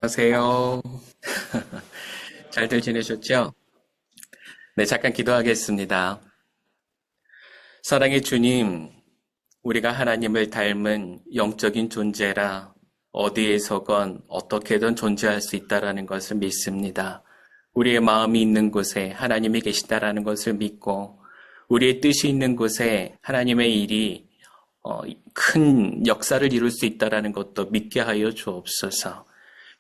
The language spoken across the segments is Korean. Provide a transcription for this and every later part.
안녕하세요. 잘들 지내셨죠? 네, 잠깐 기도하겠습니다. 사랑의 주님, 우리가 하나님을 닮은 영적인 존재라 어디에서건 어떻게든 존재할 수 있다라는 것을 믿습니다. 우리의 마음이 있는 곳에 하나님이 계시다라는 것을 믿고 우리의 뜻이 있는 곳에 하나님의 일이 큰 역사를 이룰 수 있다라는 것도 믿게 하여 주옵소서.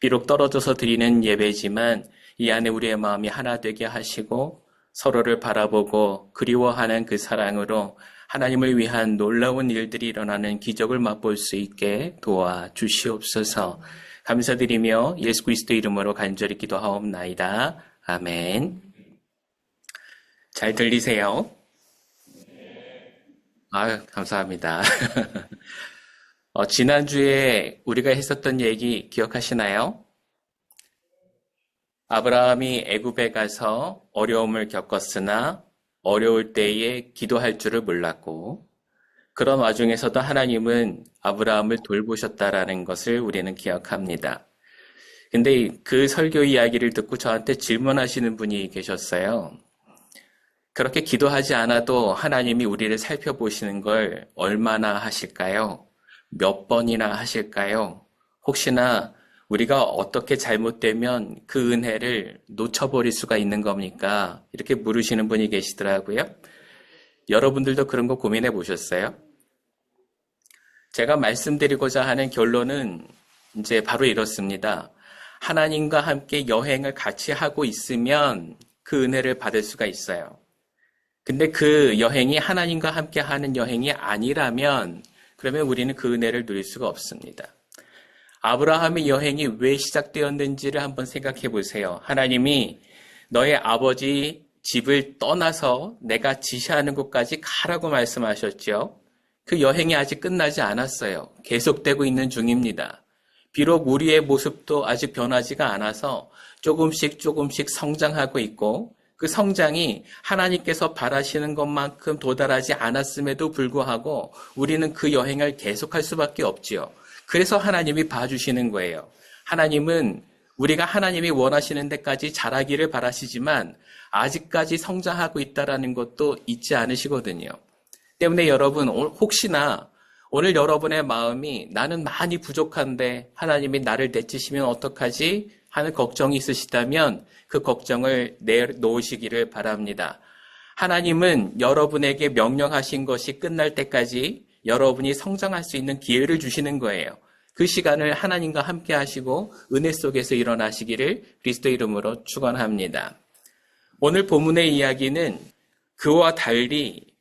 비록 떨어져서 드리는 예배지만 이 안에 우리의 마음이 하나 되게 하시고 서로를 바라보고 그리워하는 그 사랑으로 하나님을 위한 놀라운 일들이 일어나는 기적을 맛볼 수 있게 도와주시옵소서. 감사드리며 예수 그리스도 이름으로 간절히 기도하옵나이다. 아멘. 잘 들리세요? 감사합니다. 지난주에 우리가 했었던 얘기 기억하시나요? 아브라함이 애굽에 가서 어려움을 겪었으나 어려울 때에 기도할 줄을 몰랐고 그런 와중에서도 하나님은 아브라함을 돌보셨다라는 것을 우리는 기억합니다. 근데 그 설교 이야기를 듣고 저한테 질문하시는 분이 계셨어요. 그렇게 기도하지 않아도 하나님이 우리를 살펴보시는 걸 얼마나 하실까요? 몇 번이나 하실까요? 혹시나 우리가 어떻게 잘못되면 그 은혜를 놓쳐버릴 수가 있는 겁니까? 이렇게 물으시는 분이 계시더라고요. 여러분들도 그런 거 고민해 보셨어요? 제가 말씀드리고자 하는 결론은 이제 바로 이렇습니다. 하나님과 함께 여행을 같이 하고 있으면 그 은혜를 받을 수가 있어요. 근데 그 여행이 하나님과 함께 하는 여행이 아니라면 그러면 우리는 그 은혜를 누릴 수가 없습니다. 아브라함의 여행이 왜 시작되었는지를 한번 생각해 보세요. 하나님이 너의 아버지 집을 떠나서 내가 지시하는 곳까지 가라고 말씀하셨죠. 그 여행이 아직 끝나지 않았어요. 계속되고 있는 중입니다. 비록 우리의 모습도 아직 변하지가 않아서 조금씩 성장하고 있고 그 성장이 하나님께서 바라시는 것만큼 도달하지 않았음에도 불구하고 우리는 그 여행을 계속할 수밖에 없지요. 그래서 하나님이 봐주시는 거예요. 하나님은 우리가 하나님이 원하시는 데까지 자라기를 바라시지만 아직까지 성장하고 있다는 것도 잊지 않으시거든요. 때문에 여러분 혹시나 오늘 여러분의 마음이 나는 많이 부족한데 하나님이 나를 내치시면 어떡하지? 하는 걱정이 있으시다면 그 걱정을 내놓으시기를 바랍니다. 하나님은 여러분에게 명령하신 것이 끝날 때까지 여러분이 성장할 수 있는 기회를 주시는 거예요. 그 시간을 하나님과 함께 하시고 은혜 속에서 일어나시기를 그리스도 이름으로 축원합니다. 오늘 본문의 이야기는 그와 달리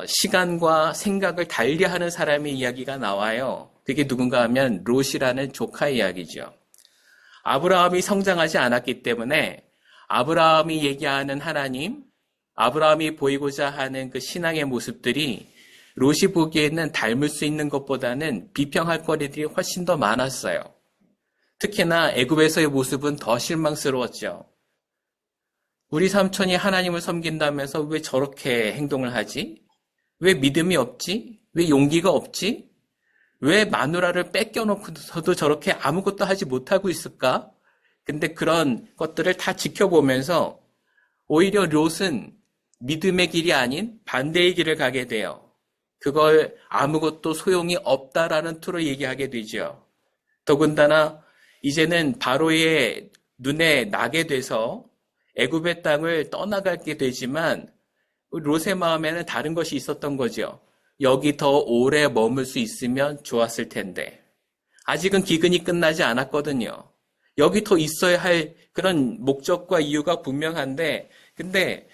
시간과 생각을 달리하는 사람의 이야기가 나와요. 그게 누군가 하면 롯이라는 조카 이야기죠. 아브라함이 성장하지 않았기 때문에 아브라함이 얘기하는 하나님, 아브라함이 보이고자 하는 그 신앙의 모습들이 롯이 보기에는 닮을 수 있는 것보다는 비평할 거리들이 훨씬 더 많았어요. 특히나 애굽에서의 모습은 더 실망스러웠죠. 우리 삼촌이 하나님을 섬긴다면서 왜 저렇게 행동을 하지? 왜 믿음이 없지? 왜 용기가 없지? 왜 마누라를 뺏겨놓고서도 저렇게 아무것도 하지 못하고 있을까? 근데 그런 것들을 다 지켜보면서 오히려 롯은 믿음의 길이 아닌 반대의 길을 가게 돼요. 그걸 아무것도 소용이 없다라는 투로 얘기하게 되죠. 더군다나 이제는 바로의 눈에 나게 돼서 애굽의 땅을 떠나가게 되지만 롯의 마음에는 다른 것이 있었던 거죠. 여기 더 오래 머물 수 있으면 좋았을 텐데. 아직은 기근이 끝나지 않았거든요. 여기 더 있어야 할 그런 목적과 이유가 분명한데, 근데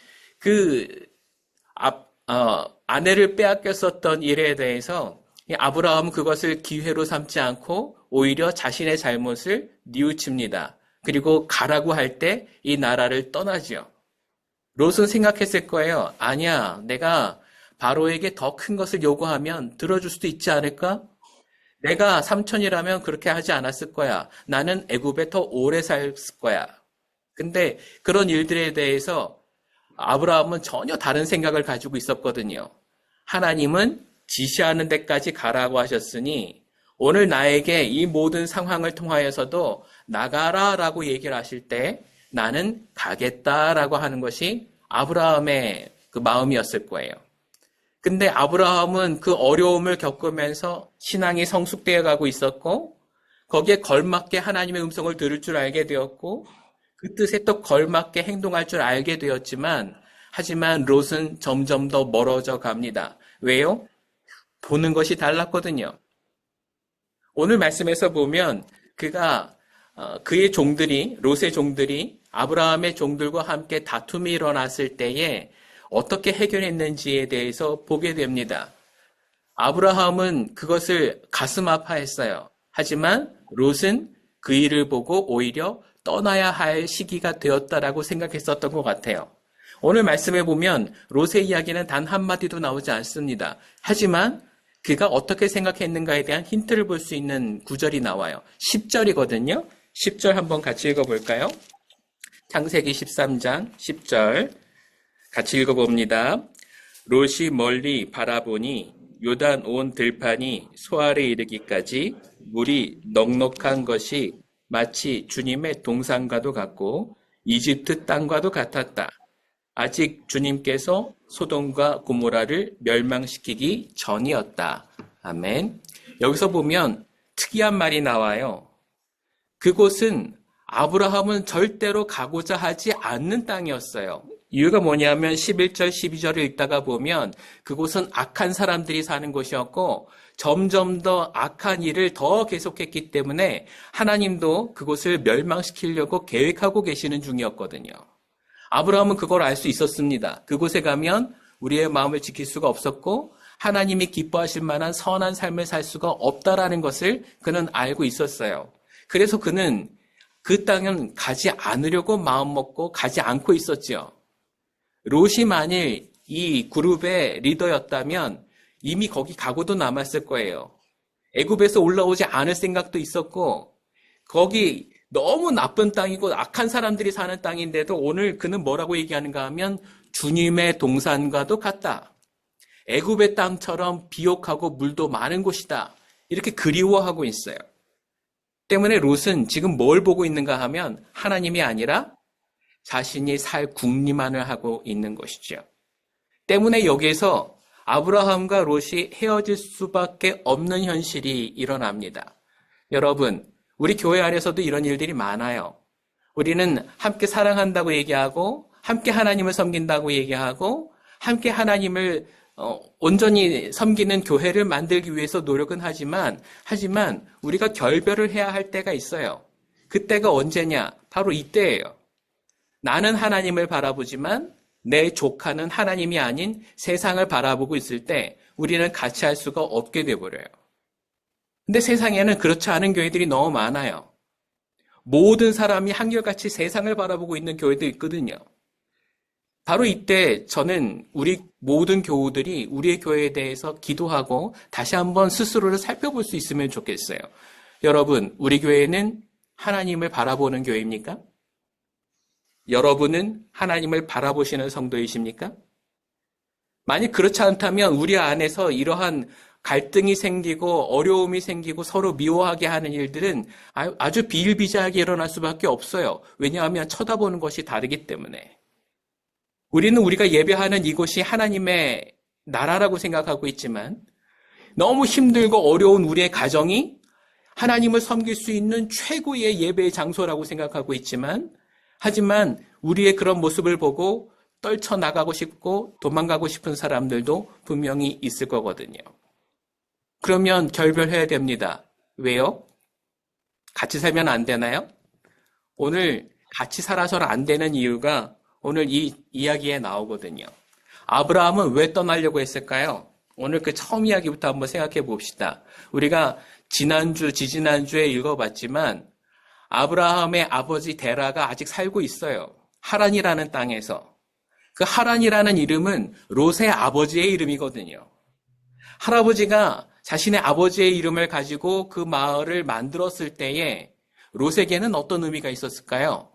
아내를 빼앗겼었던 일에 대해서 아브라함은 그것을 기회로 삼지 않고 오히려 자신의 잘못을 뉘우칩니다. 그리고 가라고 할 때 이 나라를 떠나죠. 롯은 생각했을 거예요. 아니야, 내가 바로에게 더 큰 것을 요구하면 들어줄 수도 있지 않을까? 내가 삼촌이라면 그렇게 하지 않았을 거야. 나는 애굽에 더 오래 살 거야. 근데 그런 일들에 대해서 아브라함은 전혀 다른 생각을 가지고 있었거든요. 하나님은 지시하는 데까지 가라고 하셨으니 오늘 나에게 이 모든 상황을 통하여서도 나가라라고 얘기를 하실 때 나는 가겠다라고 하는 것이 아브라함의 그 마음이었을 거예요. 근데 아브라함은 그 어려움을 겪으면서 신앙이 성숙되어 가고 있었고 거기에 걸맞게 하나님의 음성을 들을 줄 알게 되었고 그 뜻에 또 걸맞게 행동할 줄 알게 되었지만 하지만 롯은 점점 더 멀어져 갑니다. 왜요? 보는 것이 달랐거든요. 오늘 말씀에서 보면 그의 종들이 롯의 종들이 아브라함의 종들과 함께 다툼이 일어났을 때에 어떻게 해결했는지에 대해서 보게 됩니다. 아브라함은 그것을 가슴 아파했어요. 하지만 롯은 그 일을 보고 오히려 떠나야 할 시기가 되었다라고 생각했었던 것 같아요. 오늘 말씀에 보면 롯의 이야기는 단 한마디도 나오지 않습니다. 하지만 그가 어떻게 생각했는가에 대한 힌트를 볼 수 있는 구절이 나와요. 10절이거든요. 10절 한번 같이 읽어볼까요? 창세기 13장 10절 같이 읽어봅니다. 롯이 멀리 바라보니 요단 온 들판이 소알에 이르기까지 물이 넉넉한 것이 마치 주님의 동산과도 같고 이집트 땅과도 같았다. 아직 주님께서 소돔과 고모라를 멸망시키기 전이었다. 아멘. 여기서 보면 특이한 말이 나와요. 그곳은 아브라함은 절대로 가고자 하지 않는 땅이었어요. 이유가 뭐냐면 11절, 12절을 읽다가 보면 그곳은 악한 사람들이 사는 곳이었고 점점 더 악한 일을 더 계속했기 때문에 하나님도 그곳을 멸망시키려고 계획하고 계시는 중이었거든요. 아브라함은 그걸 알 수 있었습니다. 그곳에 가면 우리의 마음을 지킬 수가 없었고 하나님이 기뻐하실 만한 선한 삶을 살 수가 없다라는 것을 그는 알고 있었어요. 그래서 그는 그 땅은 가지 않으려고 마음먹고 가지 않고 있었지요. 롯이 만일 이 그룹의 리더였다면 이미 거기 가고도 남았을 거예요. 애굽에서 올라오지 않을 생각도 있었고 거기 너무 나쁜 땅이고 악한 사람들이 사는 땅인데도 오늘 그는 뭐라고 얘기하는가 하면 주님의 동산과도 같다. 애굽의 땅처럼 비옥하고 물도 많은 곳이다. 이렇게 그리워하고 있어요. 때문에 롯은 지금 뭘 보고 있는가 하면 하나님이 아니라 자신이 살 궁리만을 하고 있는 것이죠. 때문에 여기에서 아브라함과 롯이 헤어질 수밖에 없는 현실이 일어납니다. 여러분, 우리 교회 안에서도 이런 일들이 많아요. 우리는 함께 사랑한다고 얘기하고 함께 하나님을 섬긴다고 얘기하고 함께 하나님을 온전히 섬기는 교회를 만들기 위해서 노력은 하지만 우리가 결별을 해야 할 때가 있어요. 그때가 언제냐? 바로 이때예요. 나는 하나님을 바라보지만 내 조카는 하나님이 아닌 세상을 바라보고 있을 때 우리는 같이 할 수가 없게 돼버려요. 근데 세상에는 그렇지 않은 교회들이 너무 많아요. 모든 사람이 한결같이 세상을 바라보고 있는 교회도 있거든요. 바로 이때 저는 우리 모든 교우들이 우리의 교회에 대해서 기도하고 다시 한번 스스로를 살펴볼 수 있으면 좋겠어요. 여러분, 우리 교회는 하나님을 바라보는 교회입니까? 여러분은 하나님을 바라보시는 성도이십니까? 만약 그렇지 않다면 우리 안에서 이러한 갈등이 생기고 어려움이 생기고 서로 미워하게 하는 일들은 아주 비일비재하게 일어날 수밖에 없어요. 왜냐하면 쳐다보는 것이 다르기 때문에. 우리는 우리가 예배하는 이곳이 하나님의 나라라고 생각하고 있지만 너무 힘들고 어려운 우리의 가정이 하나님을 섬길 수 있는 최고의 예배의 장소라고 생각하고 있지만 하지만 우리의 그런 모습을 보고 떨쳐나가고 싶고 도망가고 싶은 사람들도 분명히 있을 거거든요. 그러면 결별해야 됩니다. 왜요? 같이 살면 안 되나요? 오늘 같이 살아서는 안 되는 이유가 오늘 이 이야기에 나오거든요. 아브라함은 왜 떠나려고 했을까요? 오늘 그 처음 이야기부터 한번 생각해 봅시다. 우리가 지지난주에 읽어봤지만 아브라함의 아버지 데라가 아직 살고 있어요. 하란이라는 땅에서. 그 하란이라는 이름은 롯의 아버지의 이름이거든요. 할아버지가 자신의 아버지의 이름을 가지고 그 마을을 만들었을 때에 롯에게는 어떤 의미가 있었을까요?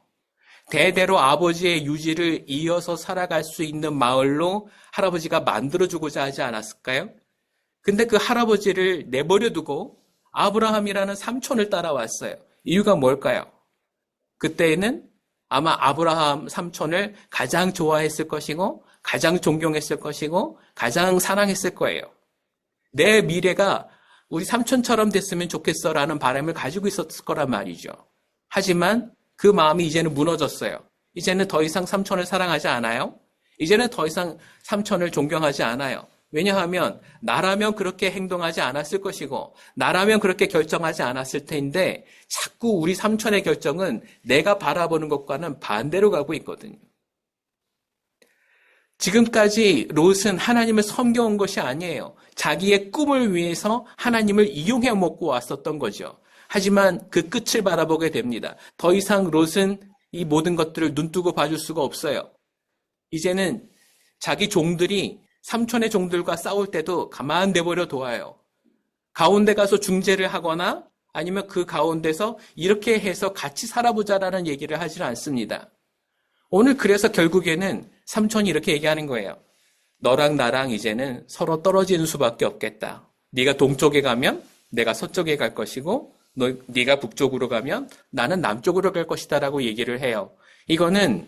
대대로 아버지의 유지를 이어서 살아갈 수 있는 마을로 할아버지가 만들어주고자 하지 않았을까요? 근데 그 할아버지를 내버려 두고 아브라함이라는 삼촌을 따라왔어요. 이유가 뭘까요? 그때에는 아마 아브라함 삼촌을 가장 좋아했을 것이고 가장 존경했을 것이고 가장 사랑했을 거예요. 내 미래가 우리 삼촌처럼 됐으면 좋겠어라는 바람을 가지고 있었을 거란 말이죠. 하지만 그 마음이 이제는 무너졌어요. 이제는 더 이상 삼촌을 사랑하지 않아요. 이제는 더 이상 삼촌을 존경하지 않아요. 왜냐하면 나라면 그렇게 행동하지 않았을 것이고 나라면 그렇게 결정하지 않았을 텐데 자꾸 우리 삼촌의 결정은 내가 바라보는 것과는 반대로 가고 있거든요. 지금까지 롯은 하나님을 섬겨온 것이 아니에요. 자기의 꿈을 위해서 하나님을 이용해 먹고 왔었던 거죠. 하지만 그 끝을 바라보게 됩니다. 더 이상 롯은 이 모든 것들을 눈뜨고 봐줄 수가 없어요. 이제는 자기 종들이 삼촌의 종들과 싸울 때도 가만 내버려 둬요. 가운데 가서 중재를 하거나 아니면 그 가운데서 이렇게 해서 같이 살아보자라는 얘기를 하지 않습니다. 오늘 그래서 결국에는 삼촌이 이렇게 얘기하는 거예요. 너랑 나랑 이제는 서로 떨어지는 수밖에 없겠다. 네가 동쪽에 가면 내가 서쪽에 갈 것이고 네가 북쪽으로 가면 나는 남쪽으로 갈 것이다 라고 얘기를 해요. 이거는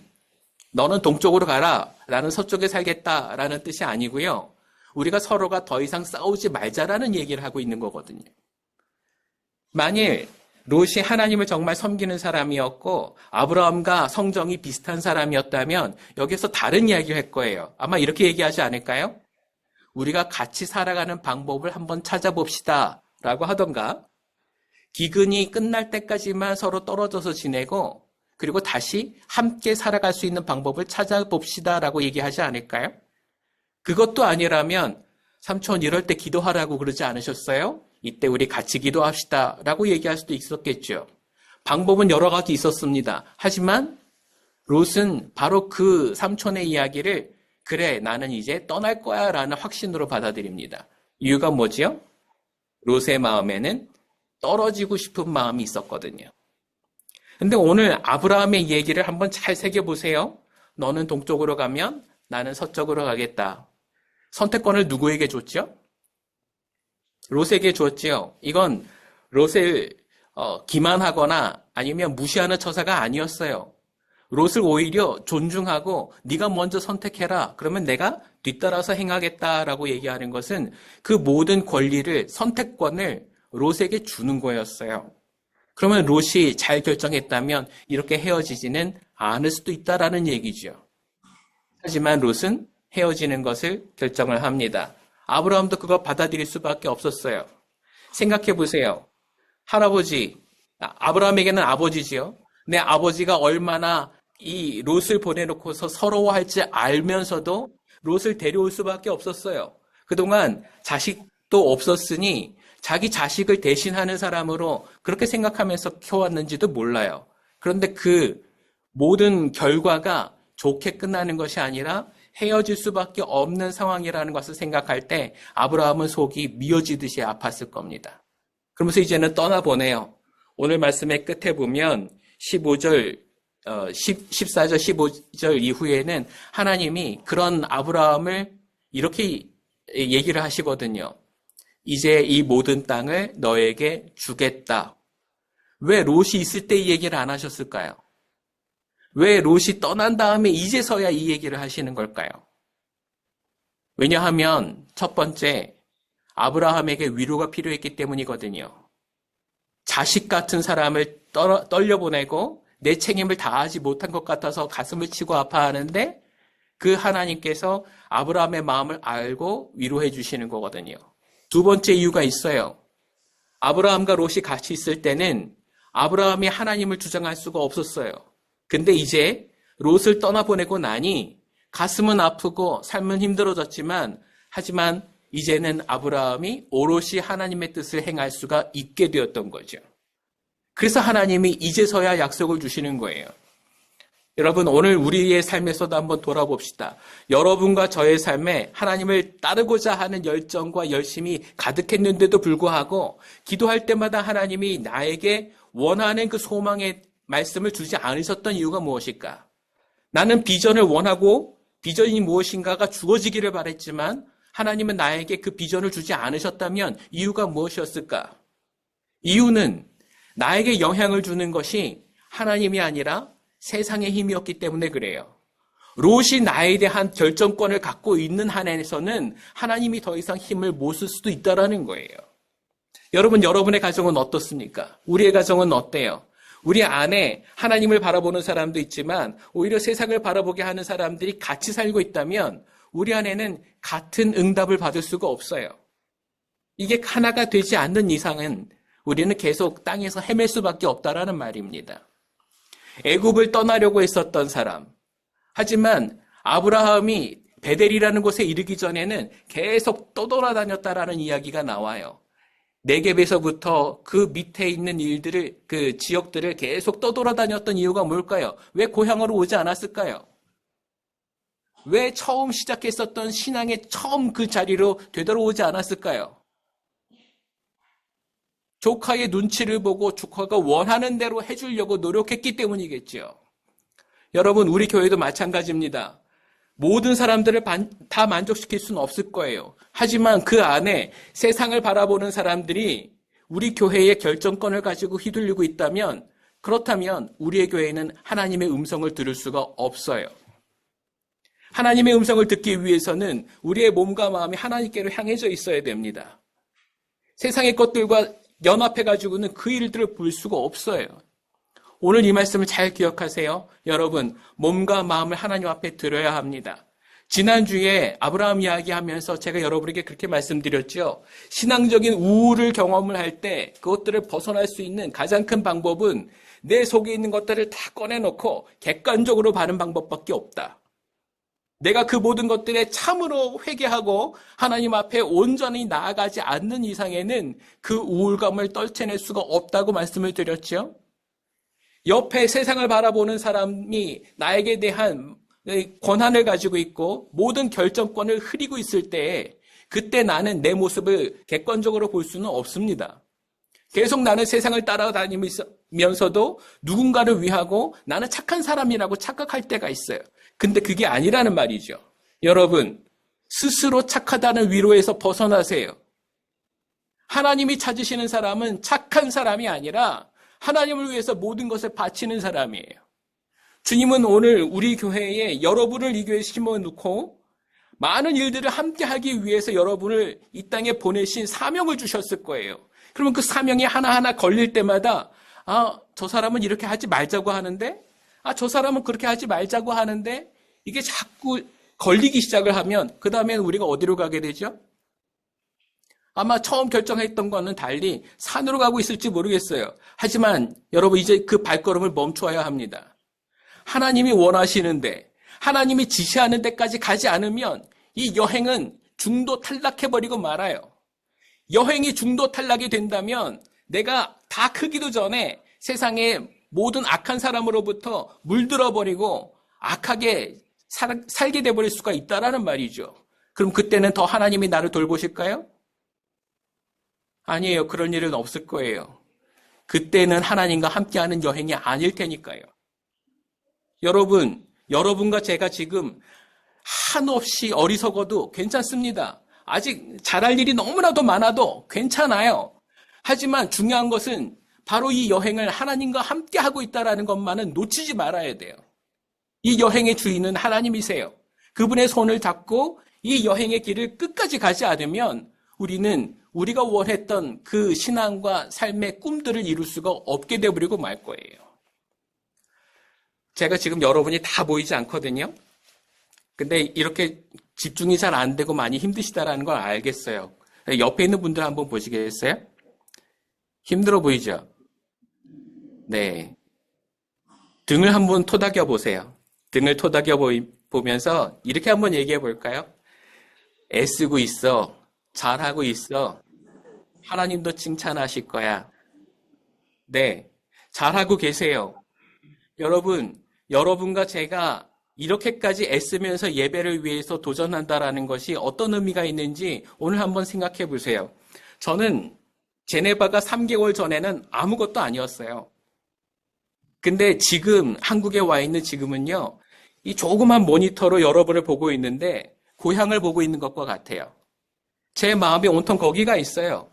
너는 동쪽으로 가라. 나는 서쪽에 살겠다라는 뜻이 아니고요. 우리가 서로가 더 이상 싸우지 말자라는 얘기를 하고 있는 거거든요. 만일 롯이 하나님을 정말 섬기는 사람이었고 아브라함과 성정이 비슷한 사람이었다면 여기서 다른 이야기를 할 거예요. 아마 이렇게 얘기하지 않을까요? 우리가 같이 살아가는 방법을 한번 찾아봅시다 라고 하던가 기근이 끝날 때까지만 서로 떨어져서 지내고 그리고 다시 함께 살아갈 수 있는 방법을 찾아봅시다 라고 얘기하지 않을까요? 그것도 아니라면 삼촌 이럴 때 기도하라고 그러지 않으셨어요? 이때 우리 같이 기도합시다 라고 얘기할 수도 있었겠죠. 방법은 여러 가지 있었습니다. 하지만 롯은 바로 그 삼촌의 이야기를 그래 나는 이제 떠날 거야 라는 확신으로 받아들입니다. 이유가 뭐지요? 롯의 마음에는 떨어지고 싶은 마음이 있었거든요. 근데 오늘 아브라함의 얘기를 한번 잘 새겨보세요. 너는 동쪽으로 가면 나는 서쪽으로 가겠다. 선택권을 누구에게 줬죠? 롯에게 줬지요. 이건 롯을 기만하거나 아니면 무시하는 처사가 아니었어요. 롯을 오히려 존중하고 네가 먼저 선택해라. 그러면 내가 뒤따라서 행하겠다라고 얘기하는 것은 그 모든 권리를 선택권을 롯에게 주는 거였어요. 그러면 롯이 잘 결정했다면 이렇게 헤어지지는 않을 수도 있다라는 얘기죠. 하지만 롯은 헤어지는 것을 결정을 합니다. 아브라함도 그거 받아들일 수밖에 없었어요. 생각해 보세요. 할아버지, 아브라함에게는 아버지지요. 내 아버지가 얼마나 이 롯을 보내놓고서 서러워할지 알면서도 롯을 데려올 수밖에 없었어요. 그동안 자식도 없었으니 자기 자식을 대신하는 사람으로 그렇게 생각하면서 키워왔는지도 몰라요. 그런데 그 모든 결과가 좋게 끝나는 것이 아니라 헤어질 수밖에 없는 상황이라는 것을 생각할 때 아브라함은 속이 미어지듯이 아팠을 겁니다. 그러면서 이제는 떠나보내요. 오늘 말씀의 끝에 보면 14절, 15절 이후에는 하나님이 그런 아브라함을 이렇게 얘기를 하시거든요. 이제 이 모든 땅을 너에게 주겠다. 왜 롯이 있을 때 이 얘기를 안 하셨을까요? 왜 롯이 떠난 다음에 이제서야 이 얘기를 하시는 걸까요? 왜냐하면 첫 번째, 아브라함에게 위로가 필요했기 때문이거든요. 자식 같은 사람을 떨려보내고 내 책임을 다하지 못한 것 같아서 가슴을 치고 아파하는데 그 하나님께서 아브라함의 마음을 알고 위로해 주시는 거거든요. 두 번째 이유가 있어요. 아브라함과 롯이 같이 있을 때는 아브라함이 하나님을 주장할 수가 없었어요. 근데 이제 롯을 떠나보내고 나니 가슴은 아프고 삶은 힘들어졌지만 하지만 이제는 아브라함이 오롯이 하나님의 뜻을 행할 수가 있게 되었던 거죠. 그래서 하나님이 이제서야 약속을 주시는 거예요. 여러분 오늘 우리의 삶에서도 한번 돌아봅시다. 여러분과 저의 삶에 하나님을 따르고자 하는 열정과 열심이 가득했는데도 불구하고 기도할 때마다 하나님이 나에게 원하는 그 소망의 말씀을 주지 않으셨던 이유가 무엇일까? 나는 비전을 원하고 비전이 무엇인가가 주어지기를 바랬지만 하나님은 나에게 그 비전을 주지 않으셨다면 이유가 무엇이었을까? 이유는 나에게 영향을 주는 것이 하나님이 아니라 세상의 힘이었기 때문에 그래요. 롯이 나에 대한 결정권을 갖고 있는 한에서는 하나님이 더 이상 힘을 못 쓸 수도 있다라는 거예요. 여러분, 여러분의 가정은 어떻습니까? 우리의 가정은 어때요? 우리 안에 하나님을 바라보는 사람도 있지만 오히려 세상을 바라보게 하는 사람들이 같이 살고 있다면 우리 안에는 같은 응답을 받을 수가 없어요. 이게 하나가 되지 않는 이상은 우리는 계속 땅에서 헤맬 수밖에 없다라는 말입니다. 애굽을 떠나려고 했었던 사람, 하지만 아브라함이 베델이라는 곳에 이르기 전에는 계속 떠돌아다녔다라는 이야기가 나와요. 네겝에서부터 그 밑에 있는 그 지역들을 계속 떠돌아다녔던 이유가 뭘까요? 왜 고향으로 오지 않았을까요? 왜 처음 시작했었던 신앙의 처음 그 자리로 되돌아오지 않았을까요? 조카의 눈치를 보고 조카가 원하는 대로 해주려고 노력했기 때문이겠죠. 여러분, 우리 교회도 마찬가지입니다. 모든 사람들을 다 만족시킬 수는 없을 거예요. 하지만 그 안에 세상을 바라보는 사람들이 우리 교회의 결정권을 가지고 휘둘리고 있다면, 그렇다면 우리의 교회는 하나님의 음성을 들을 수가 없어요. 하나님의 음성을 듣기 위해서는 우리의 몸과 마음이 하나님께로 향해져 있어야 됩니다. 세상의 것들과 연합해가지고는 그 일들을 볼 수가 없어요. 오늘 이 말씀을 잘 기억하세요. 여러분, 몸과 마음을 하나님 앞에 들어야 합니다. 지난주에 아브라함 이야기하면서 제가 여러분에게 그렇게 말씀드렸죠. 신앙적인 우울을 경험을 할 때 그것들을 벗어날 수 있는 가장 큰 방법은 내 속에 있는 것들을 다 꺼내놓고 객관적으로 바른 방법밖에 없다. 내가 그 모든 것들에 참으로 회개하고 하나님 앞에 온전히 나아가지 않는 이상에는 그 우울감을 떨쳐낼 수가 없다고 말씀을 드렸죠. 옆에 세상을 바라보는 사람이 나에게 대한 권한을 가지고 있고 모든 결정권을 흐리고 있을 때 그때 나는 내 모습을 객관적으로 볼 수는 없습니다. 계속 나는 세상을 따라다니면서도 누군가를 위하고 나는 착한 사람이라고 착각할 때가 있어요. 근데 그게 아니라는 말이죠. 여러분, 스스로 착하다는 위로에서 벗어나세요. 하나님이 찾으시는 사람은 착한 사람이 아니라 하나님을 위해서 모든 것을 바치는 사람이에요. 주님은 오늘 우리 교회에 여러분을 이 교회에 심어놓고 많은 일들을 함께 하기 위해서 여러분을 이 땅에 보내신 사명을 주셨을 거예요. 그러면 그 사명이 하나하나 걸릴 때마다 저 사람은 이렇게 하지 말자고 하는데 저 사람은 그렇게 하지 말자고 하는데 이게 자꾸 걸리기 시작을 하면 그 다음에는 우리가 어디로 가게 되죠? 아마 처음 결정했던 거는 달리 산으로 가고 있을지 모르겠어요. 하지만 여러분 이제 그 발걸음을 멈춰야 합니다. 하나님이 원하시는데 하나님이 지시하는 데까지 가지 않으면 이 여행은 중도 탈락해버리고 말아요. 여행이 중도 탈락이 된다면 내가 다 크기도 전에 세상의 모든 악한 사람으로부터 물들어버리고 악하게 살게 돼버릴 수가 있다라는 말이죠. 그럼 그때는 더 하나님이 나를 돌보실까요? 아니에요. 그런 일은 없을 거예요. 그때는 하나님과 함께하는 여행이 아닐 테니까요. 여러분과 제가 지금 한없이 어리석어도 괜찮습니다. 아직 잘할 일이 너무나도 많아도 괜찮아요. 하지만 중요한 것은 바로 이 여행을 하나님과 함께하고 있다는 것만은 놓치지 말아야 돼요. 이 여행의 주인은 하나님이세요. 그분의 손을 잡고 이 여행의 길을 끝까지 가지 않으면 우리는 우리가 원했던 그 신앙과 삶의 꿈들을 이룰 수가 없게 되어버리고 말 거예요. 제가 지금 여러분이 다 보이지 않거든요. 근데 이렇게 집중이 잘 안 되고 많이 힘드시다라는 걸 알겠어요. 옆에 있는 분들 한번 보시겠어요? 힘들어 보이죠? 네. 등을 한번 토닥여 보세요. 등을 토닥여 보면서 이렇게 한번 얘기해 볼까요? 애쓰고 있어. 잘하고 있어. 하나님도 칭찬하실 거야. 네. 잘하고 계세요. 여러분과 제가 이렇게까지 애쓰면서 예배를 위해서 도전한다라는 것이 어떤 의미가 있는지 오늘 한번 생각해 보세요. 저는 제네바가 3개월 전에는 아무것도 아니었어요. 근데 지금 한국에 와 있는 지금은요. 이 조그만 모니터로 여러분을 보고 있는데 고향을 보고 있는 것과 같아요. 제 마음이 온통 거기가 있어요.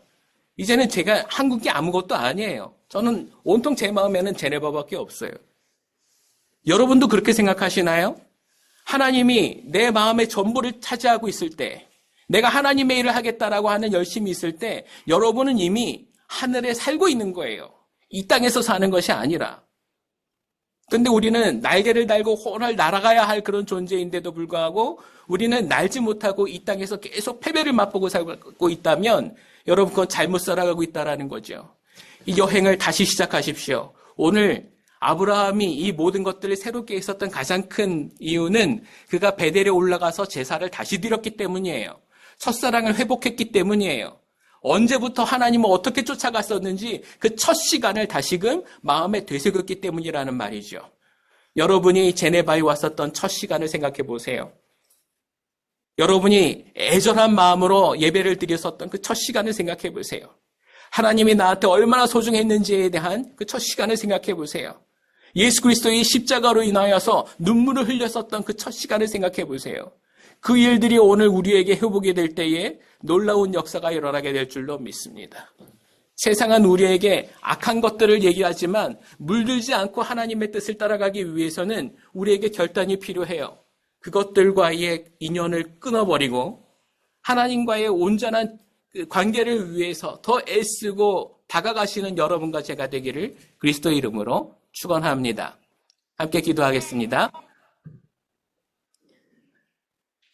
이제는 제가 한국이 아무것도 아니에요. 저는 온통 제 마음에는 제네바밖에 없어요. 여러분도 그렇게 생각하시나요? 하나님이 내 마음의 전부를 차지하고 있을 때, 내가 하나님의 일을 하겠다라고 하는 열심이 있을 때, 여러분은 이미 하늘에 살고 있는 거예요. 이 땅에서 사는 것이 아니라. 근데 우리는 날개를 달고 혼을 날아가야 할 그런 존재인데도 불구하고 우리는 날지 못하고 이 땅에서 계속 패배를 맛보고 살고 있다면 여러분 그건 잘못 살아가고 있다라는 거죠. 이 여행을 다시 시작하십시오. 오늘 아브라함이 이 모든 것들을 새롭게 했었던 가장 큰 이유는 그가 베델에 올라가서 제사를 다시 드렸기 때문이에요. 첫사랑을 회복했기 때문이에요. 언제부터 하나님을 어떻게 쫓아갔었는지 그 첫 시간을 다시금 마음에 되새겼기 때문이라는 말이죠. 여러분이 제네바에 왔었던 첫 시간을 생각해 보세요. 여러분이 애절한 마음으로 예배를 드렸었던 그 첫 시간을 생각해 보세요. 하나님이 나한테 얼마나 소중했는지에 대한 그 첫 시간을 생각해 보세요. 예수 그리스도의 십자가로 인하여서 눈물을 흘렸었던 그 첫 시간을 생각해 보세요. 그 일들이 오늘 우리에게 회복이 될 때에 놀라운 역사가 일어나게 될 줄로 믿습니다. 세상은 우리에게 악한 것들을 얘기하지만 물들지 않고 하나님의 뜻을 따라가기 위해서는 우리에게 결단이 필요해요. 그것들과의 인연을 끊어버리고 하나님과의 온전한 관계를 위해서 더 애쓰고 다가가시는 여러분과 제가 되기를 그리스도의 이름으로 축원합니다. 함께 기도하겠습니다.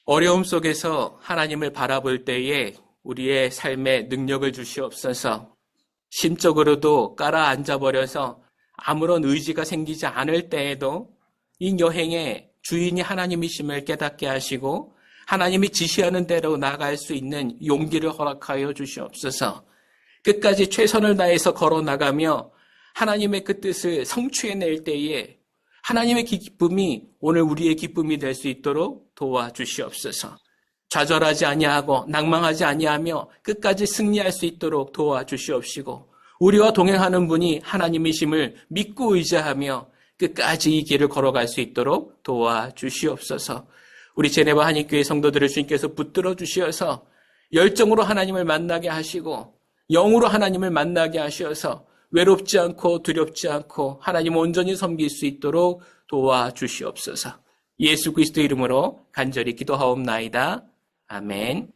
어려움 속에서 하나님을 바라볼 때에 우리의 삶에 능력을 주시옵소서. 심적으로도 깔아앉아버려서 아무런 의지가 생기지 않을 때에도 이 여행의 주인이 하나님이심을 깨닫게 하시고 하나님이 지시하는 대로 나아갈 수 있는 용기를 허락하여 주시옵소서. 끝까지 최선을 다해서 걸어나가며 하나님의 그 뜻을 성취해낼 때에 하나님의 기쁨이 오늘 우리의 기쁨이 될 수 있도록 도와주시옵소서. 좌절하지 아니하고 낭망하지 아니하며 끝까지 승리할 수 있도록 도와주시옵시고 우리와 동행하는 분이 하나님이심을 믿고 의지하며 끝까지 이 길을 걸어갈 수 있도록 도와주시옵소서. 우리 제네바 한인교회 성도들을 주님께서 붙들어 주시어서 열정으로 하나님을 만나게 하시고 영으로 하나님을 만나게 하시어서 외롭지 않고 두렵지 않고 하나님 온전히 섬길 수 있도록 도와주시옵소서. 예수 그리스도 이름으로 간절히 기도하옵나이다. 아멘.